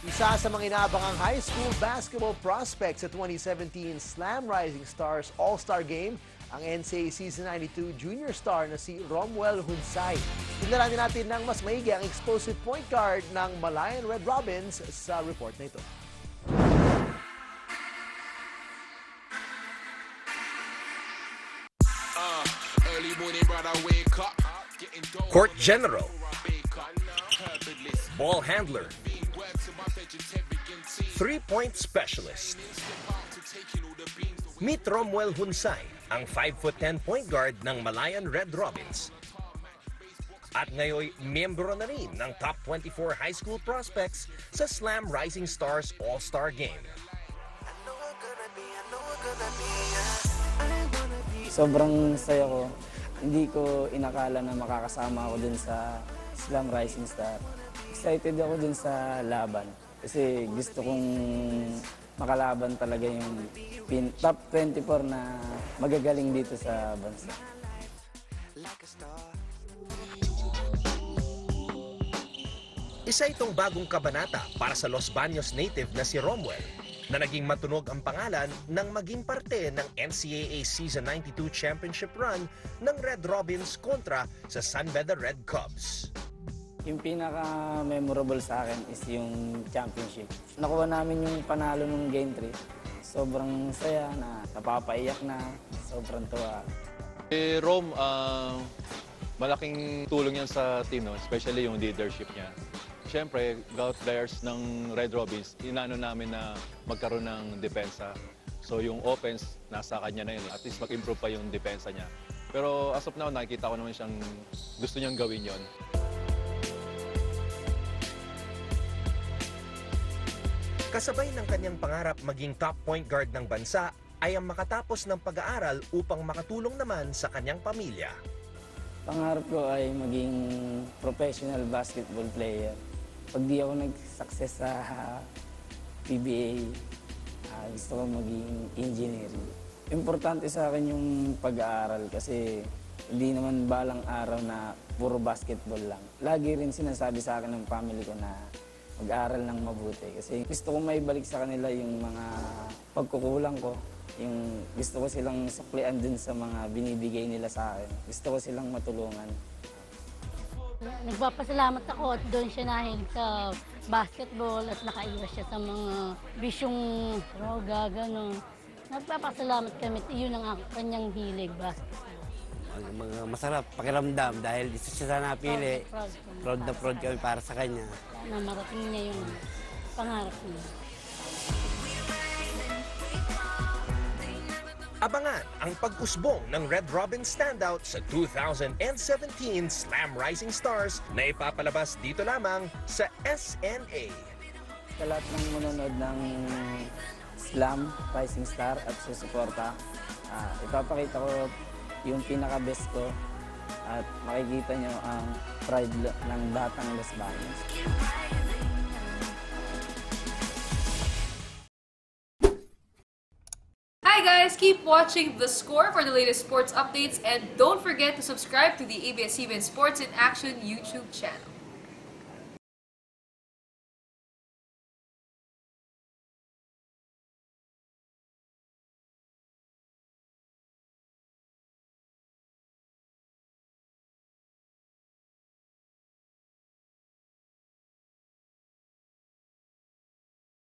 Isa sa mga inaabangang high school basketball prospects sa 2017 Slam Rising Stars All-Star Game, ang NCAA Season 92 junior star na si Romuel Hunsay. Tignan natin ng mas maigi ang explosive point guard ng Malayan Red Robins sa report na ito. Court General, Ball Handler, Three-Point Specialist. Meet Romuel Hunsay, ang 5'10" point guard ng Malayan Red Robins. At ngayon, miyembro na rin ng top 24 high school prospects sa Slam Rising Stars All-Star Game. Sobrang saya ko. Hindi ko inakala na makakasama ako dun sa Slam Rising Star. Excited ako dun sa laban kasi gusto kong makalaban talaga yung top 24 na magagaling dito sa bansa. Isa itong bagong kabanata para sa Los Baños native na si Romuel, na naging matunog ang pangalan ng maging parte ng NCAA Season 92 Championship run ng Red Robins kontra sa San Beda Red Cubs. Yung pinaka-memorable sa akin is yung championship. Nakuha namin yung panalo ng Game 3. Sobrang saya na, napapaiyak na, sobrang tuwa. Rom, malaking tulong yan sa team, no? Especially yung leadership niya. Siyempre, gout players ng Red Robins, inaano namin na magkaroon ng depensa. So yung offense, nasa kanya na yun. At least mag-improve pa yung depensa niya. Pero as of now, nakikita ko naman siyang gusto niyang gawin yon. Kasabay ng kanyang pangarap maging top point guard ng bansa ay ang makatapos ng pag-aaral upang makatulong naman sa kanyang pamilya. Pangarap ko ay maging professional basketball player. Pag di ako nag-success sa PBA, gusto ko maging engineering. Importante sa akin yung pag-aaral kasi hindi naman balang araw na puro basketball lang. Lagi rin sinasabi sa akin ng family ko na mag-aaral ng mabuti kasi gusto ko maibalik sa kanila yung mga pagkukulang ko. Yung gusto ko silang suklian din sa mga binibigay nila sa akin. Gusto ko silang matulungan. Nagpapasalamat ako at doon siya nahilig sa basketball at nakaiwas siya sa mga bisyong droga, gano'n. Nagpapasalamat kami at yun ang kanyang hilig, basketball. Mga masarap pakiramdam dahil isa siya sa napili. Proud na proud kami para sa kanya. Na marating niya yung pangarap niya. Abangan ang pag-usbong ng Red Robin standout sa 2017 Slam Rising Stars na ipapalabas dito lamang sa SNA. Sa lahat ng manonood ng Slam Rising Star at susuporta, ipapakita ko yung pinaka-best ko at makikita nyo ang pride ng batang Los Baños. Hi guys, keep watching The Score for the latest sports updates and don't forget to subscribe to the ABS-CBN Sports in Action YouTube channel.